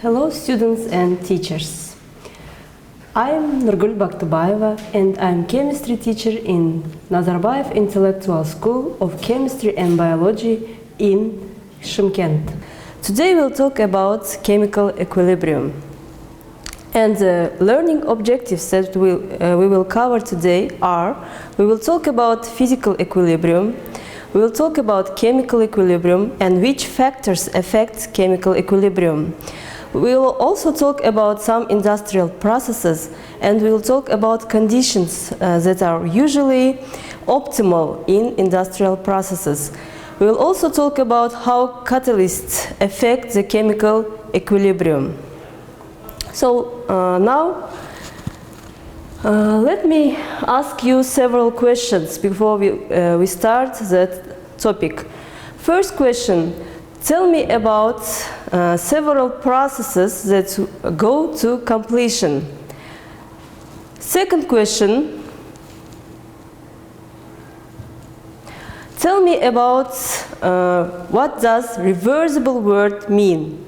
Hello students and teachers. I'm Nurgul Baktabayeva and I'm chemistry teacher in Nazarbayev Intellectual School of Chemistry and Biology in Shymkent. Today we'll talk about chemical equilibrium. And the learning objectives that we will cover today are: we will talk about physical equilibrium, we will talk about chemical equilibrium and which factors affect chemical equilibrium. We will also talk about some industrial processes, and we will talk about conditions that are usually optimal in industrial processes. We will also talk about how catalysts affect the chemical equilibrium. So now let me ask you several questions before we start that topic. First question: tell me about several processes that go to completion. Second question: tell me about what does reversible word mean.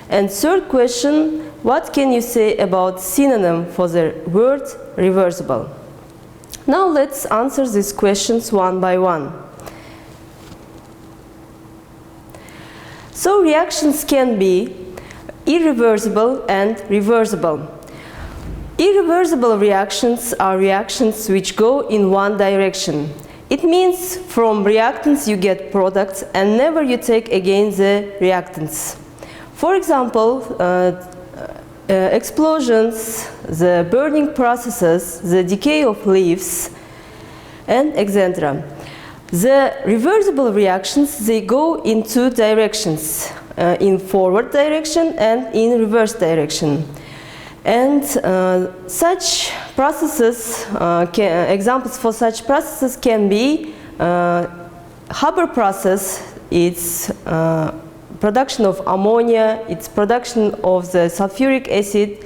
And third question: what can you say about synonym for the word reversible? Now let's answer these questions one by one. So reactions can be irreversible and reversible. Irreversible reactions are reactions which go in one direction. It means from reactants you get products and never you take again the reactants. For example, explosions, the burning processes, the decay of leaves, and etc. The reversible reactions, they go in two directions, in forward direction and in reverse direction. And such processes, examples for such processes can be Haber process. It's production of ammonia, it's production of the sulfuric acid,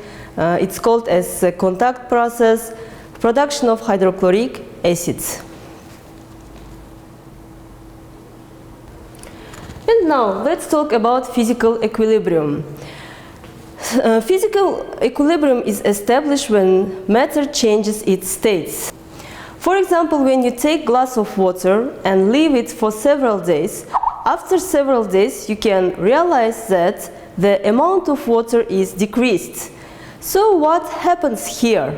it's called as the contact process, production of hydrochloric acids. And now let's talk about physical equilibrium. Physical equilibrium is established when matter changes its states. For example, when you take a glass of water and leave it for several days, after several days you can realize that the amount of water is decreased. So what happens here?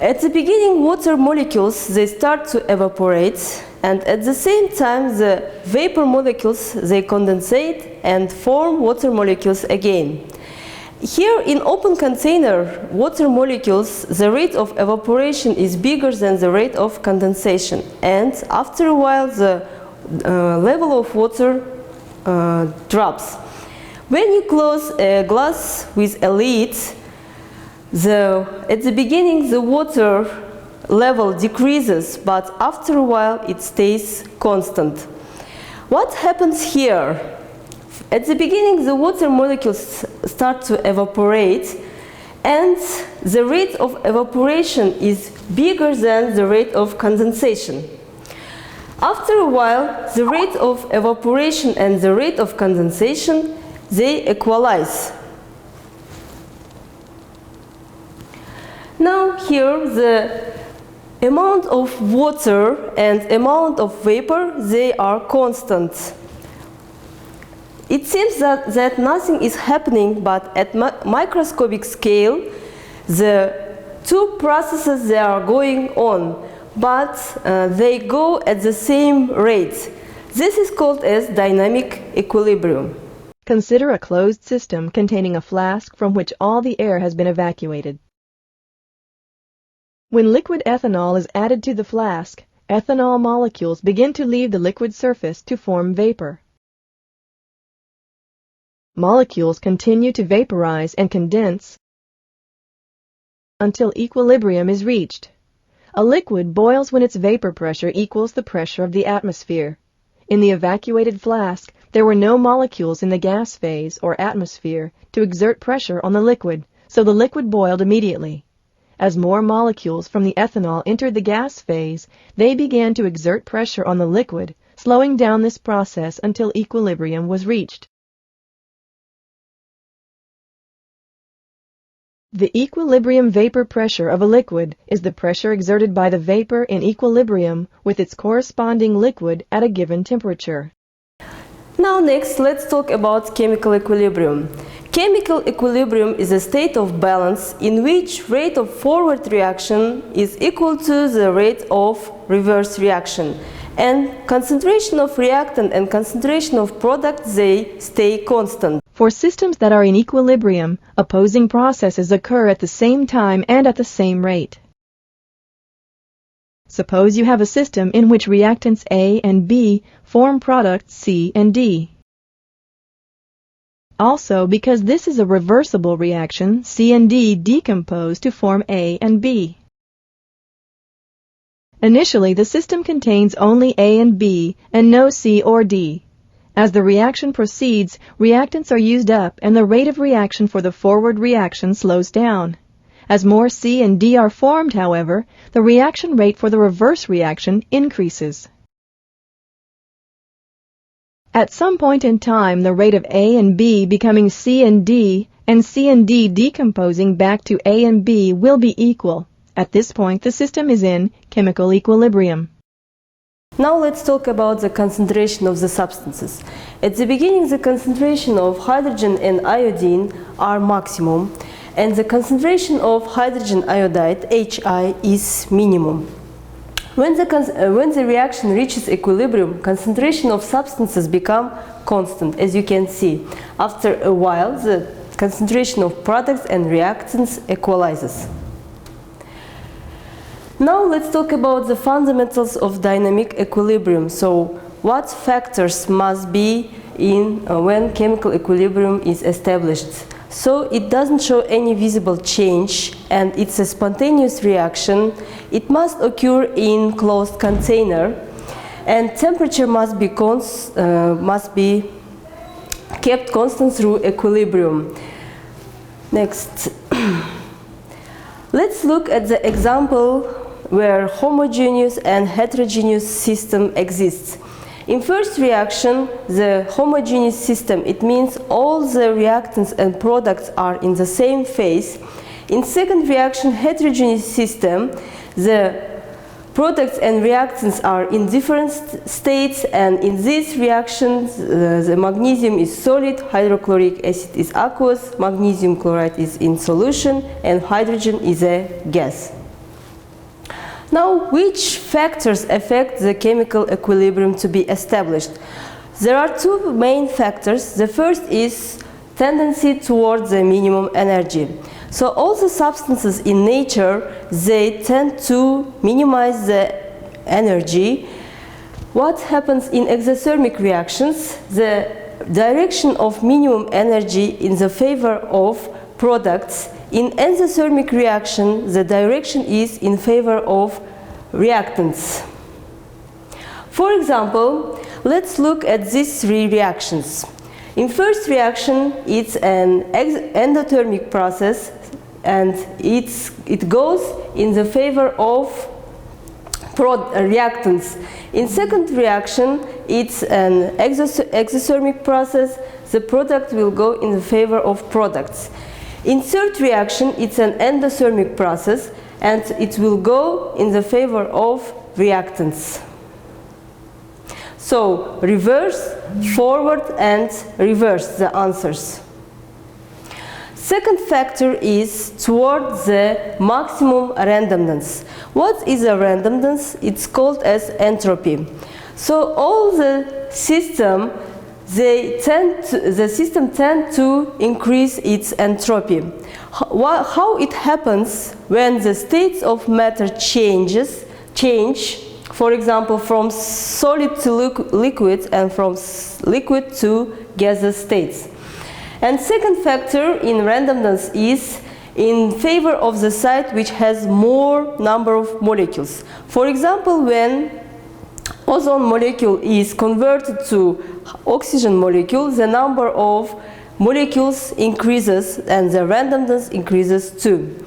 At the beginning, water molecules, they start to evaporate, and at the same time the vapor molecules, they condensate and form water molecules again. Here in open container water molecules, the rate of evaporation is bigger than the rate of condensation, and after a while the level of water drops. When you close a glass with a lid, at the beginning the water level decreases, but after a while it stays constant. What happens here? At the beginning the water molecules start to evaporate, and the rate of evaporation is bigger than the rate of condensation. After a while the rate of evaporation and the rate of condensation, they equalize. Now here the amount of water and amount of vapor, they are constant. It seems that nothing is happening, but at microscopic scale the two processes, they are going on, but they go at the same rate. This is called as dynamic equilibrium. Consider a closed system containing a flask from which all the air has been evacuated. When liquid ethanol is added to the flask, ethanol molecules begin to leave the liquid surface to form vapor. Molecules continue to vaporize and condense until equilibrium is reached. A liquid boils when its vapor pressure equals the pressure of the atmosphere. In the evacuated flask, there were no molecules in the gas phase or atmosphere to exert pressure on the liquid, so the liquid boiled immediately. As more molecules from the ethanol entered the gas phase, they began to exert pressure on the liquid, slowing down this process until equilibrium was reached. The equilibrium vapor pressure of a liquid is the pressure exerted by the vapor in equilibrium with its corresponding liquid at a given temperature. Now next, let's talk about chemical equilibrium. Chemical equilibrium is a state of balance in which rate of forward reaction is equal to the rate of reverse reaction, and concentration of reactant and concentration of product, they stay constant. For systems that are in equilibrium, opposing processes occur at the same time and at the same rate. Suppose you have a system in which reactants A and B form products C and D. Also, because this is a reversible reaction, C and D decompose to form A and B. Initially, the system contains only A and B and no C or D. As the reaction proceeds, reactants are used up and the rate of reaction for the forward reaction slows down. As more C and D are formed, however, the reaction rate for the reverse reaction increases. At some point in time, the rate of A and B becoming C and D decomposing back to A and B will be equal. At this point, the system is in chemical equilibrium. Now let's talk about the concentration of the substances. At the beginning, the concentration of hydrogen and iodine are maximum, and the concentration of hydrogen iodide, Hi, is minimum. When the reaction reaches equilibrium, concentration of substances become constant, as you can see. After a while, the concentration of products and reactants equalizes. Now let's talk about the fundamentals of dynamic equilibrium. So, what factors must be in when chemical equilibrium is established? So it doesn't show any visible change and it's a spontaneous reaction. It must occur in closed container, and temperature must be kept constant through equilibrium. Next, let's look at the example where homogeneous and heterogeneous system exists. In first reaction, the homogeneous system, it means all the reactants and products are in the same phase. In second reaction, heterogeneous system, the products and reactants are in different states, and in this reaction, the magnesium is solid, hydrochloric acid is aqueous, magnesium chloride is in solution, and hydrogen is a gas. Now, which factors affect the chemical equilibrium to be established? There are two main factors. The first is tendency towards the minimum energy. So all the substances in nature, they tend to minimize the energy. What happens in exothermic reactions? The direction of minimum energy in the favor of products. In endothermic reaction, the direction is in favor of reactants. For example, let's look at these three reactions. In first reaction, it's an endothermic process, and it goes in the favor of reactants. In second reaction, it's an exothermic process. The product will go in the favor of products. In third reaction, it's an endothermic process, and it will go in the favor of reactants. So, reverse, forward, and reverse the answers. Second factor is towards the maximum randomness. What is a randomness? It's called as entropy. So, all the system tends to increase its entropy. How it happens when the states of matter change, for example, from solid to liquid and from liquid to gaseous states. And second factor in randomness is in favor of the site which has more number of molecules. For example, when ozone molecule is converted to oxygen molecule, the number of molecules increases and the randomness increases too.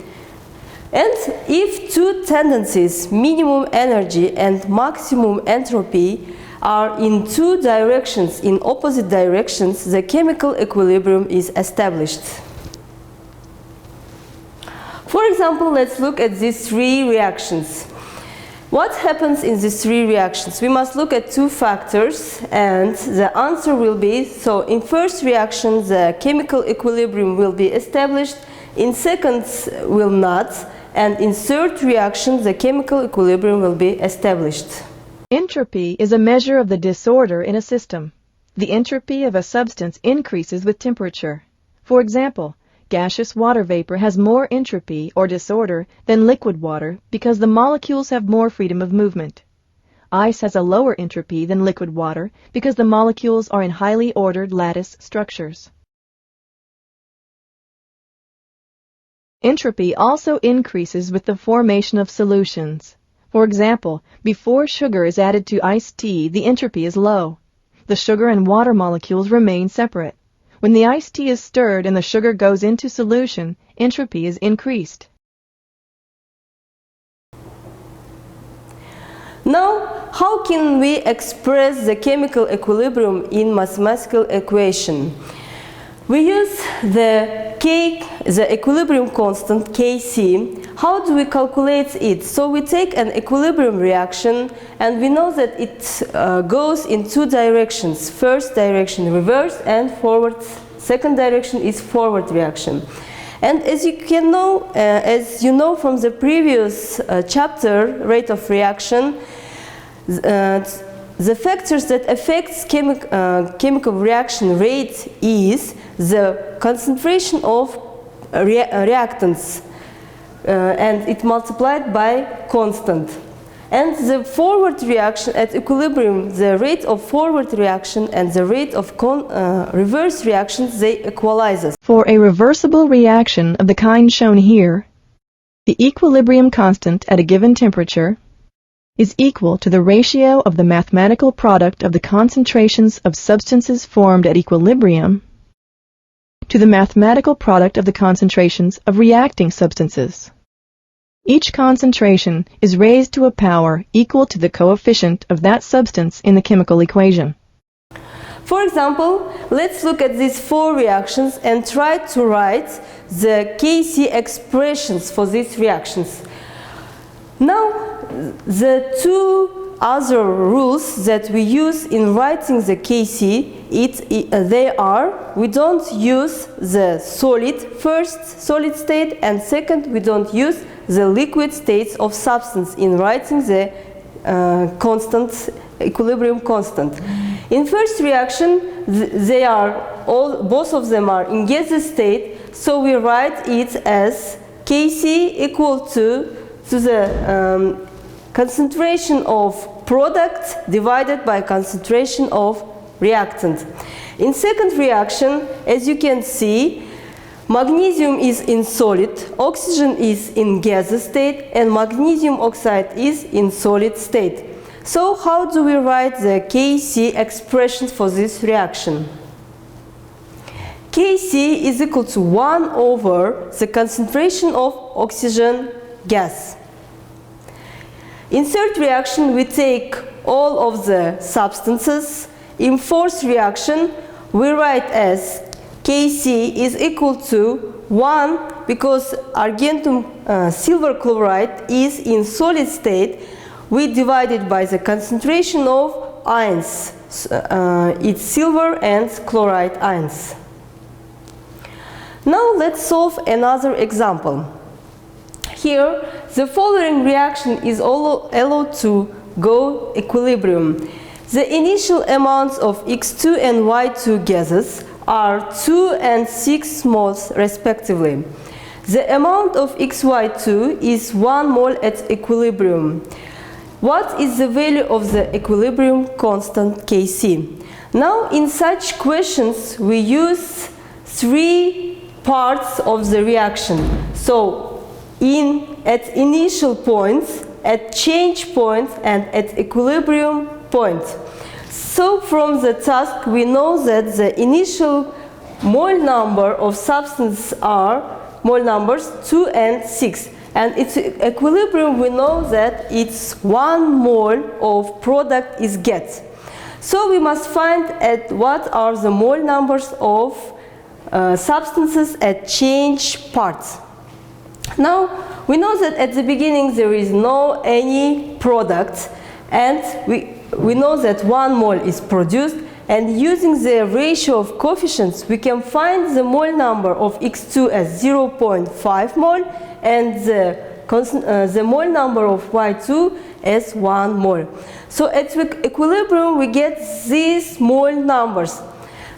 And if two tendencies, minimum energy and maximum entropy, are in two directions, in opposite directions, the chemical equilibrium is established. example, let's look at these three reactions. What happens in these three reactions? We must look at two factors, and the answer will be, so in first reaction the chemical equilibrium will be established, in second will not, and in third reaction the chemical equilibrium will be established. Entropy is a measure of the disorder in a system. The entropy of a substance increases with temperature. For example, gaseous water vapor has more entropy or disorder than liquid water because the molecules have more freedom of movement. Ice has a lower entropy than liquid water because the molecules are in highly ordered lattice structures. Entropy also increases with the formation of solutions. For example, before sugar is added to iced tea, the entropy is low. The sugar and water molecules remain separate. When the iced tea is stirred and the sugar goes into solution, entropy is increased. Now, how can we express the chemical equilibrium in mathematical equation? We use the equilibrium constant Kc. How do we calculate it? So we take an equilibrium reaction and we know that it goes in two directions. First direction reverse and forward. Second direction is forward reaction. And as you know from the previous chapter, rate of reaction, the factors that affect chemical reaction rate is the concentration of reactants and it multiplied by constant. And the forward reaction at equilibrium, the rate of forward reaction and the rate of reverse reactions, they equalize. For a reversible reaction of the kind shown here, the equilibrium constant at a given temperature is equal to the ratio of the mathematical product of the concentrations of substances formed at equilibrium to the mathematical product of the concentrations of reacting substances. Each concentration is raised to a power equal to the coefficient of that substance in the chemical equation. For example, let's look at these four reactions and try to write the Kc expressions for these reactions. Now, the two other rules that we use in writing the Kc, they are, we don't use the solid state, and second, we don't use the liquid states of substance in writing the equilibrium constant. In first reaction, both of them are in gaseous state, so we write it as Kc equal to the concentration of product divided by concentration of reactant. In second reaction, as you can see, magnesium is in solid, oxygen is in gaseous state, and magnesium oxide is in solid state. So how do we write the Kc expression for this reaction? Kc is equal to 1 over the concentration of oxygen gas. In third reaction, we take all of the substances. In fourth reaction, we write as Kc is equal to 1 because argentum silver chloride is in solid state. We divide it by the concentration of ions. It's silver and chloride ions. Now let's solve another example. Here, the following reaction is allowed to go equilibrium. The initial amounts of X2 and Y2 gases are 2 and 6 moles respectively. The amount of XY2 is 1 mole at equilibrium. What is the value of the equilibrium constant Kc? Now, in such questions, we use three parts of the reaction. So, at initial points, at change points, and at equilibrium point. So from the task, we know that the initial mole number of substance are mole numbers 2 and 6. And its equilibrium, we know that it's 1 mole of product is get. So we must find what are the mole numbers of substances at change parts. Now, we know that at the beginning there is no any product, and we know that 1 mole is produced, and using the ratio of coefficients we can find the mole number of X2 as 0.5 mole and the mole number of Y2 as 1 mole. So at equilibrium we get these mole numbers.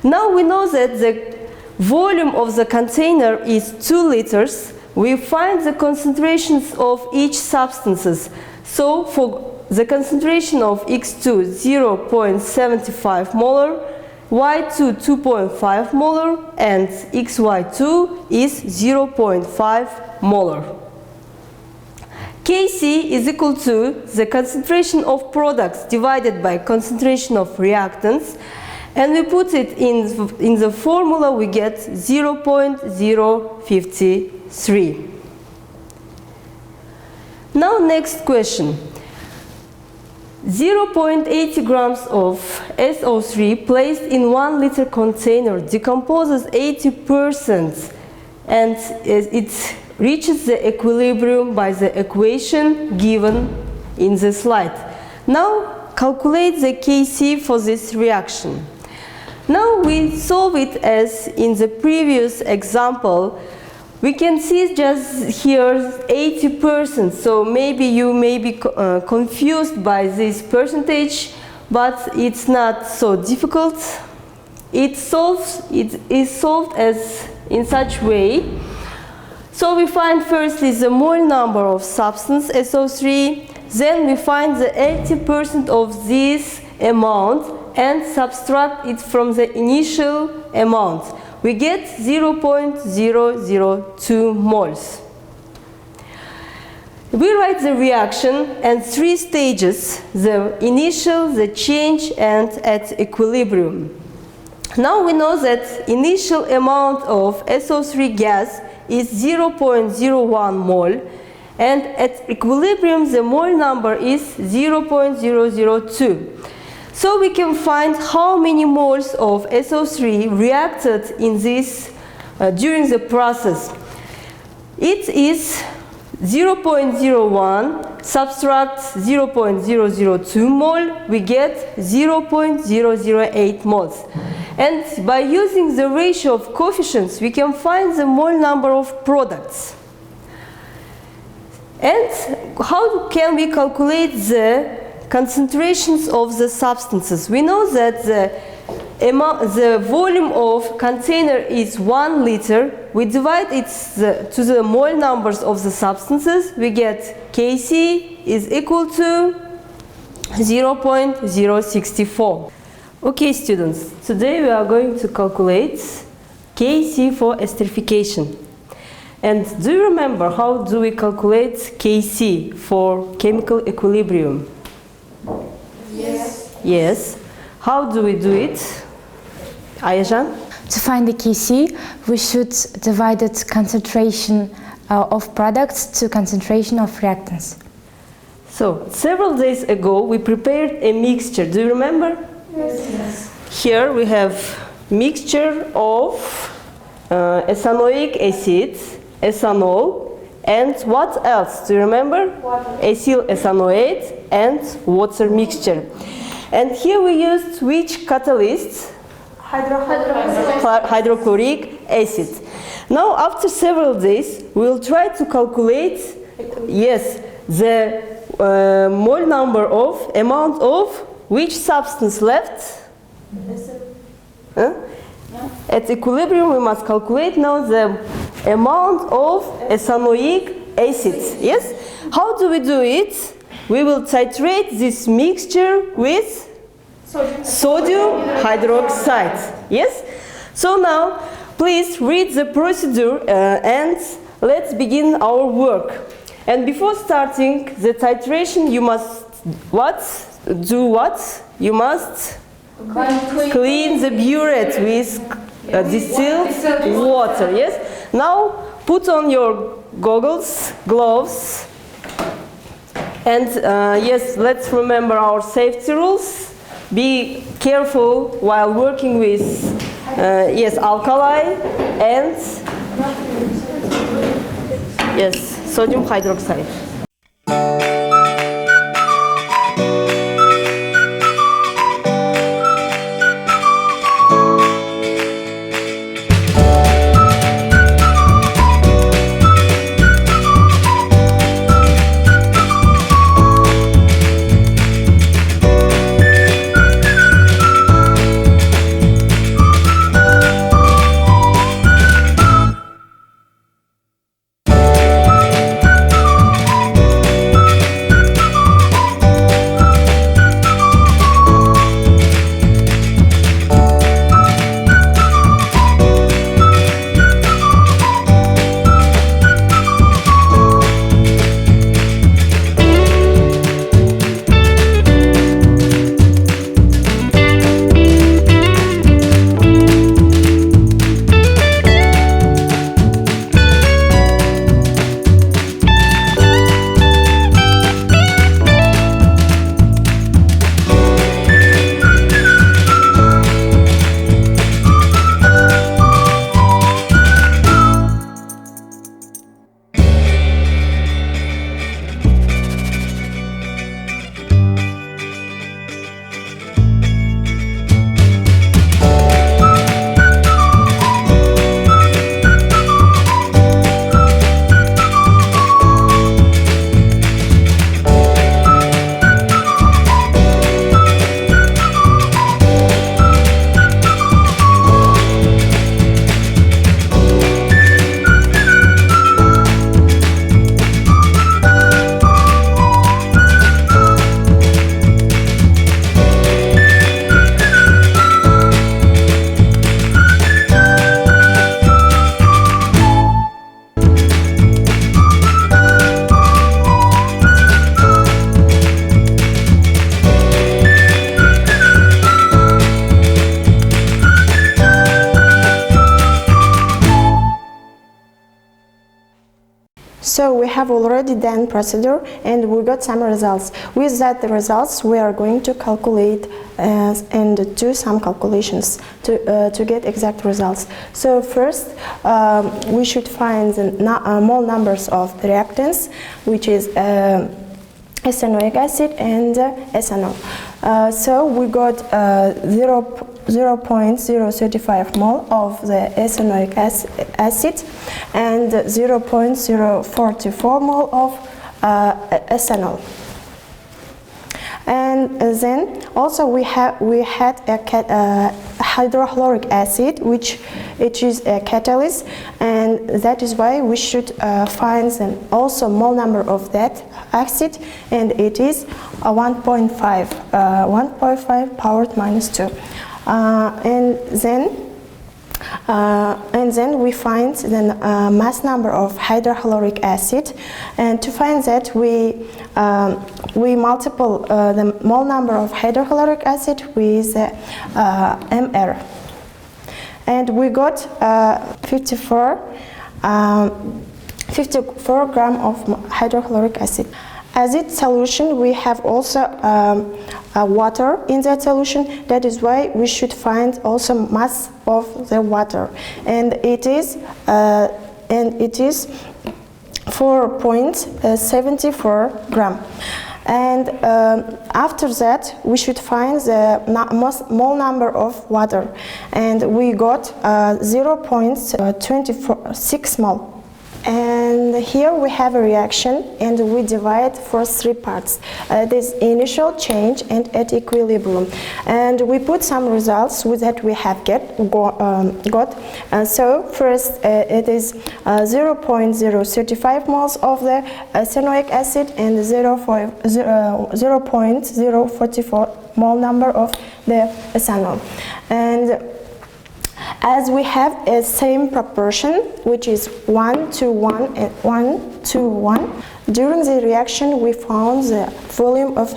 Now we know that the volume of the container is 2 liters. We find the concentrations of each substances. So for the concentration of X2 0.75 molar, Y2 2.5 molar, and XY2 is 0.5 molar. Kc is equal to the concentration of products divided by concentration of reactants, and we put it in the formula, we get 0.053. Now next question. 0.80 grams of SO3 placed in 1 liter container decomposes 80% and it reaches the equilibrium by the equation given in the slide. Now calculate the Kc for this reaction. Now we solve it as in the previous example. We can see just here 80%, so maybe you may be confused by this percentage, but it's not so difficult. It is solved as in such way. So we find firstly the mole number of substance SO3, then we find the 80% of this amount and subtract it from the initial amount. We get 0.002 moles. We write the reaction and 3 stages: the initial, the change, and at equilibrium. Now we know that initial amount of SO3 gas is 0.01 mole, and at equilibrium the mole number is 0.002. So we can find how many moles of SO3 reacted in this during the process. It is 0.01 subtract 0.002 mole, we get 0.008 moles. And by using the ratio of coefficients, we can find the mole number of products. And how can we calculate the concentrations of the substances? We know that the volume of container is 1 liter. We divide it to the mole numbers of the substances. We get Kc is equal to 0.064. Okay, students, today we are going to calculate Kc for esterification. And do you remember how do we calculate Kc for chemical equilibrium? Yes. Yes. How do we do it? Ayajan? To find the Kc, we should divide its concentration of products to concentration of reactants. So, several days ago we prepared a mixture. Do you remember? Yes. Here we have mixture of ethanoic acid, ethanol, and what else? Do you remember? Water. Acyl ethanoate and water mixture. And here we used which catalyst? Hydrochloric acid. Now after several days we will try to calculate the mole number of amount of which substance left? At equilibrium we must calculate now the amount of ethanoic acid. Yes? How do we do it? We will titrate this mixture with sodium hydroxide. Yes? So now please read the procedure and let's begin our work. And before starting the titration you must do what? You must clean the burette with distilled water. Yes? Now put on your goggles, gloves, and yes, let's remember our safety rules. Be careful while working with alkali, and Yes, sodium hydroxide. So we have already done procedure and we got some results. With that results we are going to calculate and do some calculations to get exact results. So first we should find the mole numbers of reactants, which is ethanoic acid and ethanol. So we got 0.035 mole of the ethanoic acid and 0.044 mole of ethanol. And then also we had a hydrochloric acid, which it is a catalyst, and that is why we should find the also mole number of that acid, and it is 1.5 powered minus 2. And then we find the mass number of hydrochloric acid, and to find that we multiply the mole number of hydrochloric acid with mR, and we got 54 gram of hydrochloric acid. As its solution, we have also water in that solution. That is why we should find also mass of the water, and it is 4.74 gram. And after that, we should find the mole number of water, and we got 0.26 mole. And here we have a reaction, and we divide for 3 parts. This initial, change, and at equilibrium. And we put some results that we have got. So first it is 0.035 moles of the ethanoic acid and 0.044 mole number of the ethanol. And as we have a same proportion, which is 1 to 1 and 1 to 1, during the reaction we found the volume of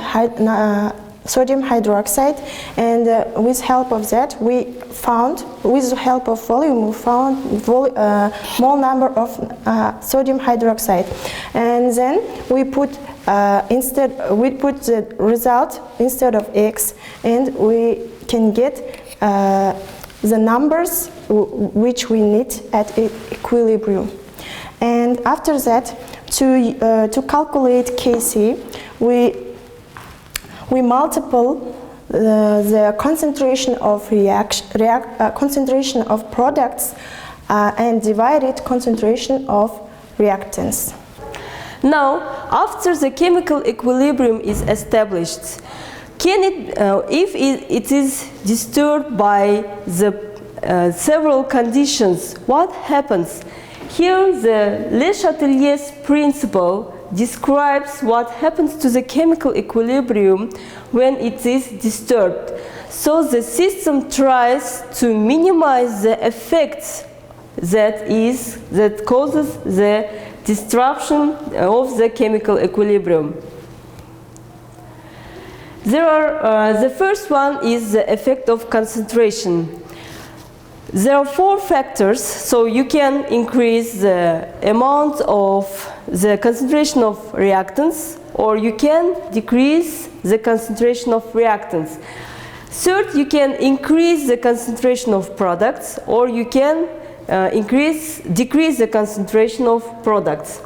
sodium hydroxide, and with help of that we found, with the help of volume, we found mole number of sodium hydroxide. And then we put the result instead of X, and we can get the numbers which we need at equilibrium. And after that, to calculate Kc, we multiply the concentration of concentration of products and divide it concentration of reactants. Now, after the chemical equilibrium is established, if it is disturbed by the several conditions, what happens? Here, the Le Chatelier's principle describes what happens to the chemical equilibrium when it is disturbed. So the system tries to minimize the effects that causes the disruption of the chemical equilibrium. The first one is the effect of concentration. There are 4 factors, so you can increase the amount of the concentration of reactants, or you can decrease the concentration of reactants. Third, you can increase the concentration of products, or you can decrease the concentration of products.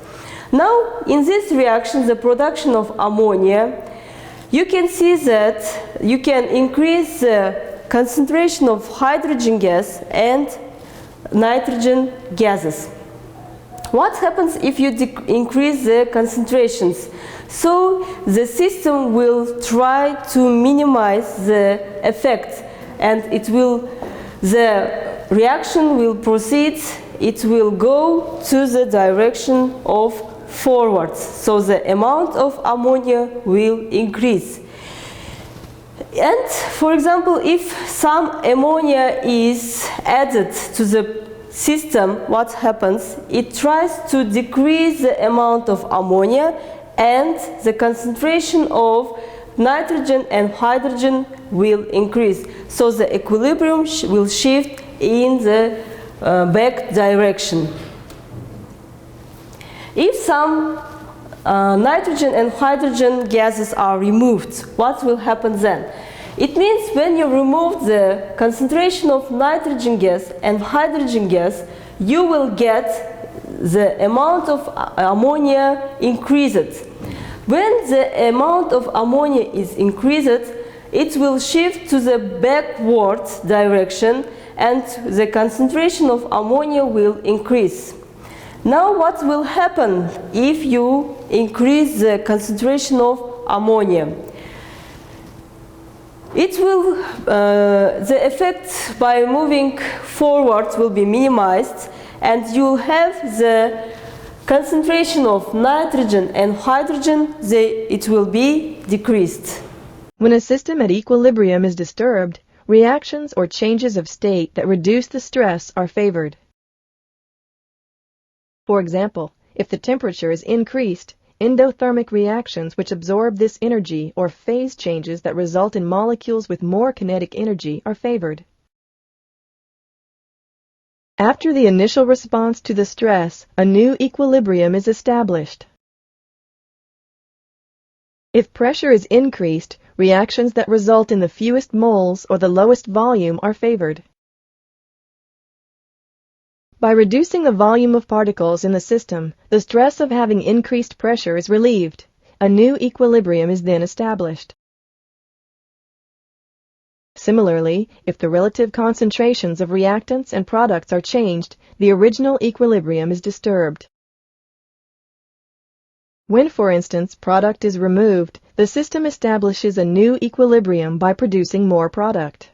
Now, in this reaction, the production of ammonia, you can see that you can increase the concentration of hydrogen gas and nitrogen gases. What happens if you increase the concentrations? So the system will try to minimize the effect, and the reaction will proceed, it will go to the direction of forwards. So the amount of ammonia will increase. And for example, if some ammonia is added to the system, what happens? It tries to decrease the amount of ammonia, and the concentration of nitrogen and hydrogen will increase. So the equilibrium will shift in the back direction. If some nitrogen and hydrogen gases are removed, what will happen then? It means when you remove the concentration of nitrogen gas and hydrogen gas, you will get the amount of ammonia increased. When the amount of ammonia is increased, it will shift to the backward direction, and the concentration of ammonia will increase. Now what will happen if you increase the concentration of ammonia? The effect by moving forward will be minimized, and you'll have the concentration of nitrogen and hydrogen, it will be decreased. When a system at equilibrium is disturbed, reactions or changes of state that reduce the stress are favored. For example, if the temperature is increased, endothermic reactions which absorb this energy or phase changes that result in molecules with more kinetic energy are favored. After the initial response to the stress, a new equilibrium is established. If pressure is increased, reactions that result in the fewest moles or the lowest volume are favored. By reducing the volume of particles in the system, the stress of having increased pressure is relieved. A new equilibrium is then established. Similarly, if the relative concentrations of reactants and products are changed, the original equilibrium is disturbed. When, for instance, product is removed, the system establishes a new equilibrium by producing more product.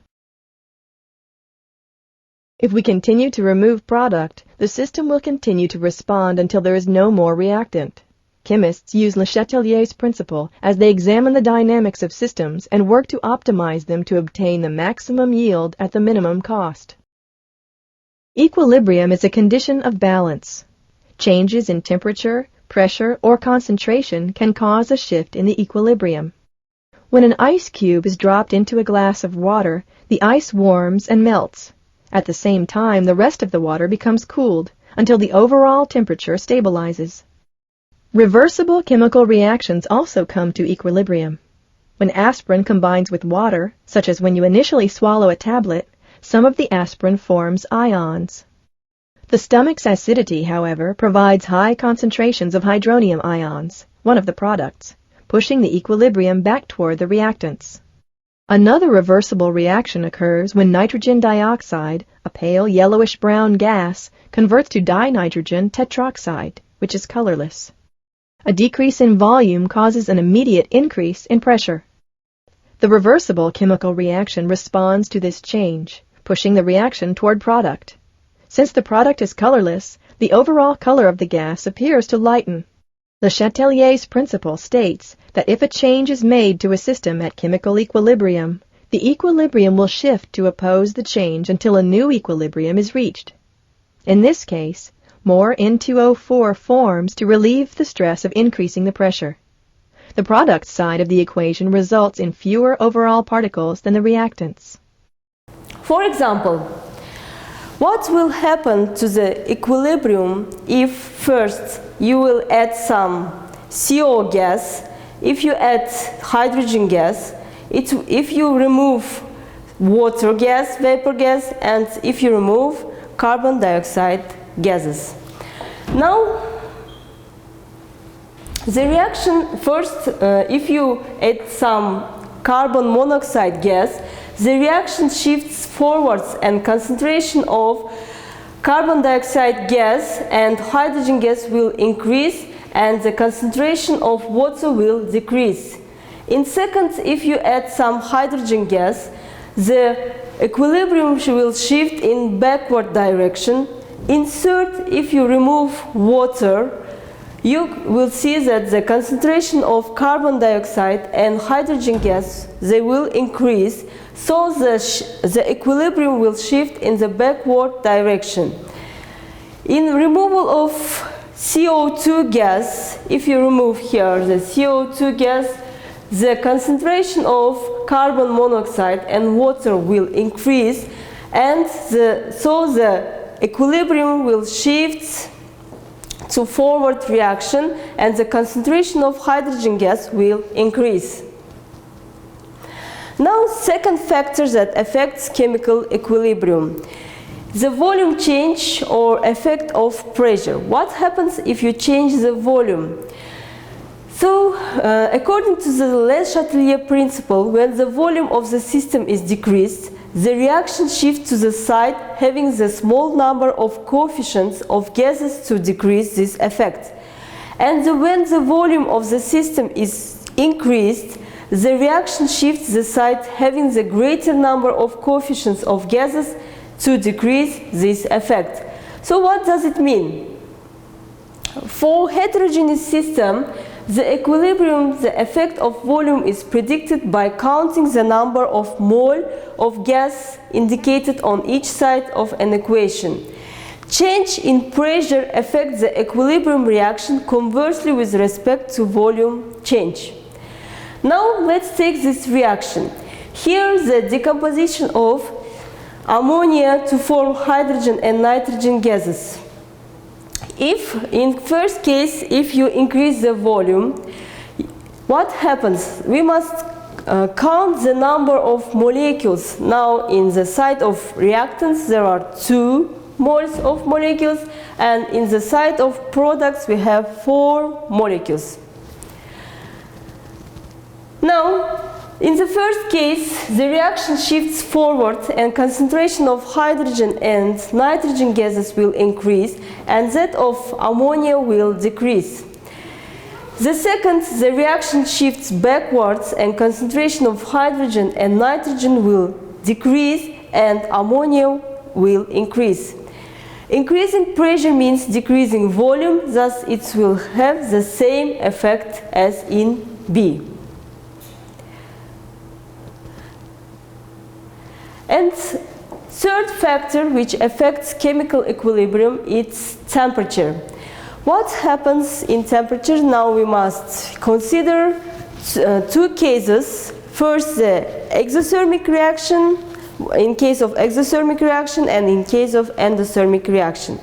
If we continue to remove product, the system will continue to respond until there is no more reactant. Chemists use Le Chatelier's principle as they examine the dynamics of systems and work to optimize them to obtain the maximum yield at the minimum cost. Equilibrium is a condition of balance. Changes in temperature, pressure, or concentration can cause a shift in the equilibrium. When an ice cube is dropped into a glass of water, the ice warms and melts. At the same time, the rest of the water becomes cooled until the overall temperature stabilizes. Reversible chemical reactions also come to equilibrium. When aspirin combines with water, such as when you initially swallow a tablet, some of the aspirin forms ions. The stomach's acidity, however, provides high concentrations of hydronium ions, one of the products, pushing the equilibrium back toward the reactants. Another reversible reaction occurs when nitrogen dioxide, a pale yellowish-brown gas, converts to dinitrogen tetroxide, which is colorless. A decrease in volume causes an immediate increase in pressure. The reversible chemical reaction responds to this change, pushing the reaction toward product. Since the product is colorless, the overall color of the gas appears to lighten. Le Chatelier's principle states that if a change is made to a system at chemical equilibrium, the equilibrium will shift to oppose the change until a new equilibrium is reached. In this case, more N2O4 forms to relieve the stress of increasing the pressure. The product side of the equation results in fewer overall particles than the reactants. For example, what will happen to the equilibrium if first you will add some CO gas, if you add hydrogen gas, if you remove water gas, vapor gas, and if you remove carbon dioxide gases. Now, the reaction first, if you add some carbon monoxide gas, the reaction shifts forwards and concentration of carbon dioxide gas and hydrogen gas will increase and the concentration of water will decrease. In second, if you add some hydrogen gas, the equilibrium will shift in backward direction. In third, if you remove water, you will see that the concentration of carbon dioxide and hydrogen gas, they will increase, so the equilibrium will shift in the backward direction. In removal of CO2 gas, if you remove here the CO2 gas, the concentration of carbon monoxide and water will increase, and so the equilibrium will shift to forward reaction and the concentration of hydrogen gas will increase. Now, second factor that affects chemical equilibrium, the volume change or effect of pressure. What happens if you change the volume? So, according to the Le Chatelier principle, when the volume of the system is decreased, the reaction shifts to the side having the small number of coefficients of gases to decrease this effect. And when the volume of the system is increased, the reaction shifts the side having the greater number of coefficients of gases to decrease this effect. So what does it mean? For heterogeneous system, the equilibrium, the effect of volume is predicted by counting the number of mole of gas indicated on each side of an equation. Change in pressure affects the equilibrium reaction conversely with respect to volume change. Now let's take this reaction. Here the decomposition of ammonia to form hydrogen and nitrogen gases. If in first case, if you increase the volume, what happens? We must count the number of molecules. Now in the side of reactants there are 2 moles of molecules, and in the side of products we have 4 molecules. Now, in the first case, the reaction shifts forward and concentration of hydrogen and nitrogen gases will increase and that of ammonia will decrease. The second, the reaction shifts backwards and concentration of hydrogen and nitrogen will decrease and ammonia will increase. Increasing pressure means decreasing volume, thus it will have the same effect as in B. And third factor which affects chemical equilibrium is temperature. What happens in temperature? Now we must consider 2 cases. First, the exothermic reaction, in case of exothermic reaction, and in case of endothermic reaction.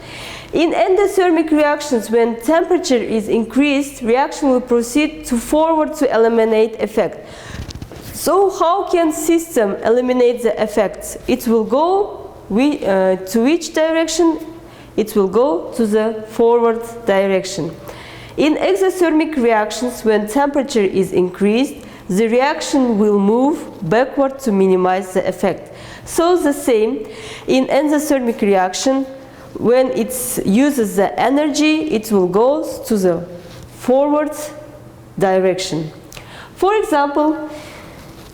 In endothermic reactions, when temperature is increased, reaction will proceed to forward to eliminate effect. So how can system eliminate the effects? It will go to which direction? it will go to the forward direction. In exothermic reactions, when temperature is increased, the reaction will move backward to minimize the effect. So the same in endothermic reaction, when it uses the energy, it will go to the forward direction. For example,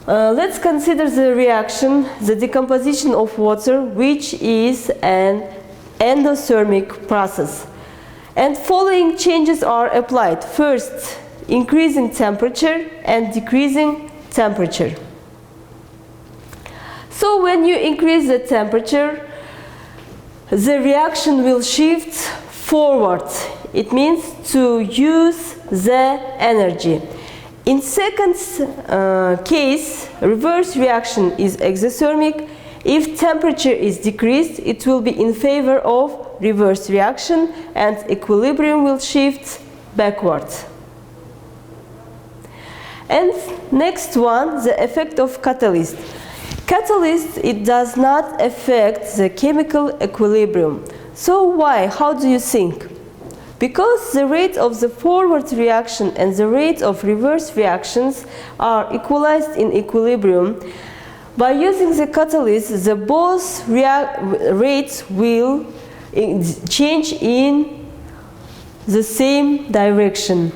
let's consider the reaction, the decomposition of water, which is an endothermic process. And following changes are applied. First, increasing temperature and decreasing temperature. So when you increase the temperature, the reaction will shift forward. It means to use the energy. In second case, reverse reaction is exothermic. If temperature is decreased, it will be in favor of reverse reaction and equilibrium will shift backward. And next one, the effect of catalyst. Catalyst, it does not affect the chemical equilibrium. So why? How do you think? Because the rate of the forward reaction and the rate of reverse reactions are equalized in equilibrium. By using the catalyst, the both rates will change in the same direction.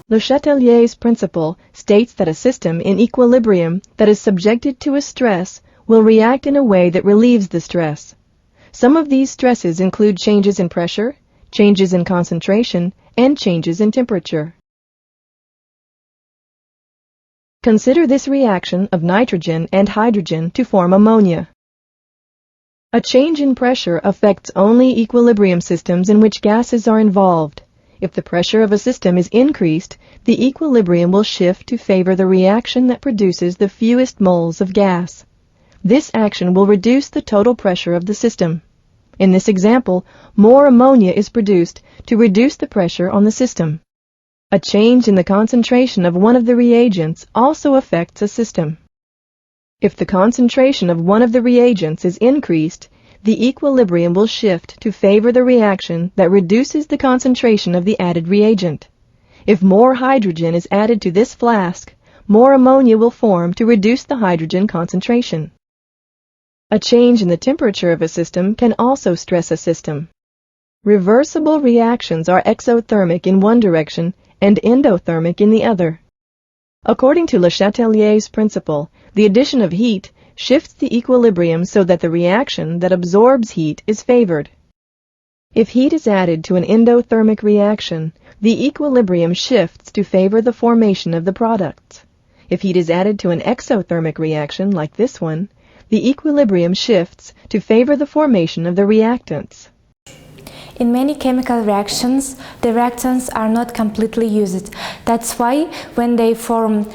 Le Chatelier's principle states that a system in equilibrium that is subjected to a stress will react in a way that relieves the stress. Some of these stresses include changes in pressure, changes in concentration, and changes in temperature. Consider this reaction of nitrogen and hydrogen to form ammonia. A change in pressure affects only equilibrium systems in which gases are involved. If the pressure of a system is increased, the equilibrium will shift to favor the reaction that produces the fewest moles of gas. This action will reduce the total pressure of the system. In this example, more ammonia is produced to reduce the pressure on the system. A change in the concentration of one of the reagents also affects a system. If the concentration of one of the reagents is increased, the equilibrium will shift to favor the reaction that reduces the concentration of the added reagent. If more hydrogen is added to this flask, more ammonia will form to reduce the hydrogen concentration. A change in the temperature of a system can also stress a system. Reversible reactions are exothermic in one direction and endothermic in the other. According to Le Chatelier's principle, the addition of heat shifts the equilibrium so that the reaction that absorbs heat is favored. If heat is added to an endothermic reaction, the equilibrium shifts to favor the formation of the products. If heat is added to an exothermic reaction like this one, the equilibrium shifts to favor the formation of the reactants. In many chemical reactions, the reactants are not completely used. That's why when they form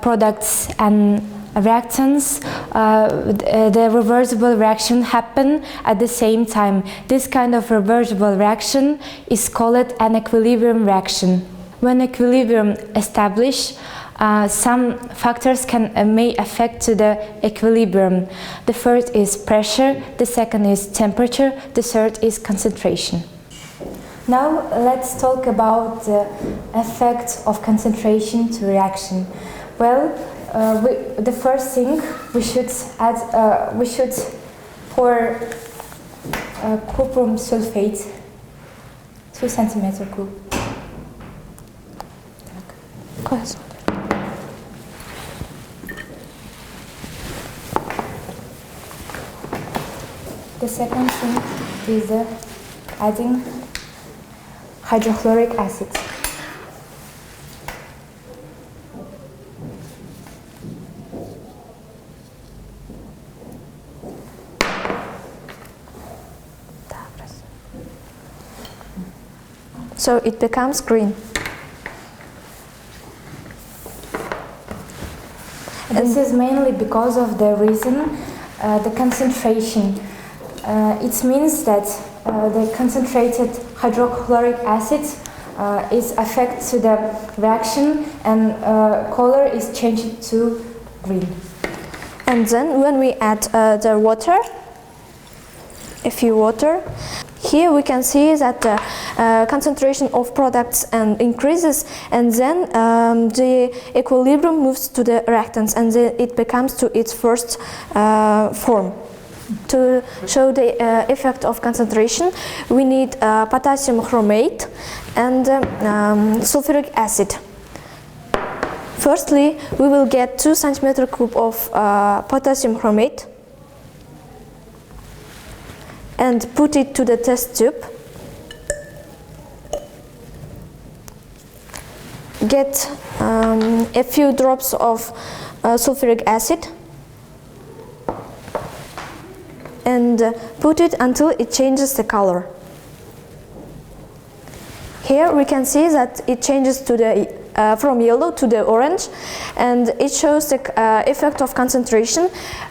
products and reactants, the reversible reaction happen at the same time. This kind of reversible reaction is called an equilibrium reaction. When equilibrium established, some factors may affect the equilibrium. The first is pressure, the second is temperature, the third is concentration. Now let's talk about the effect of concentration to reaction. Well, the first thing we should pour cuprum sulfate 2 cm cube. The second thing is adding hydrochloric acid. So it becomes green. This is mainly because of the reason, the concentration. It means that the concentrated hydrochloric acid is affect to the reaction and color is changed to green. And then when we add the water, a few water, Here we can see that the concentration of products increases, and then the equilibrium moves to the reactants, and then it becomes to its first form. To show the effect of concentration, we need potassium chromate and sulfuric acid. Firstly, we will get 2 centimeter cube of potassium chromate and put it to the test tube. Get a few drops of sulfuric acid and put it until it changes the color. Here we can see that it changes to the from yellow to the orange, and it shows the effect of concentration.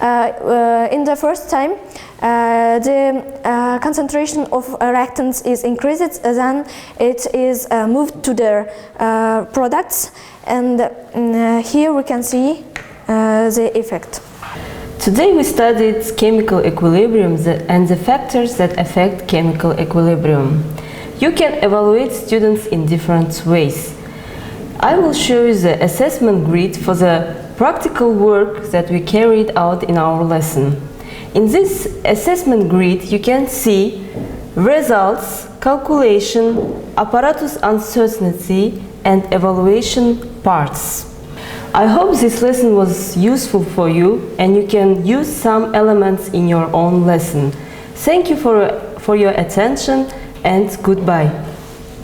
In the first time, the concentration of reactants is increased, then it is moved to the products, and here we can see the effect. Today we studied chemical equilibrium and the factors that affect chemical equilibrium. You can evaluate students in different ways. I will show you the assessment grid for the practical work that we carried out in our lesson. In this assessment grid you can see results, calculation, apparatus uncertainty and evaluation parts. I hope this lesson was useful for you and you can use some elements in your own lesson. Thank you for your attention and goodbye.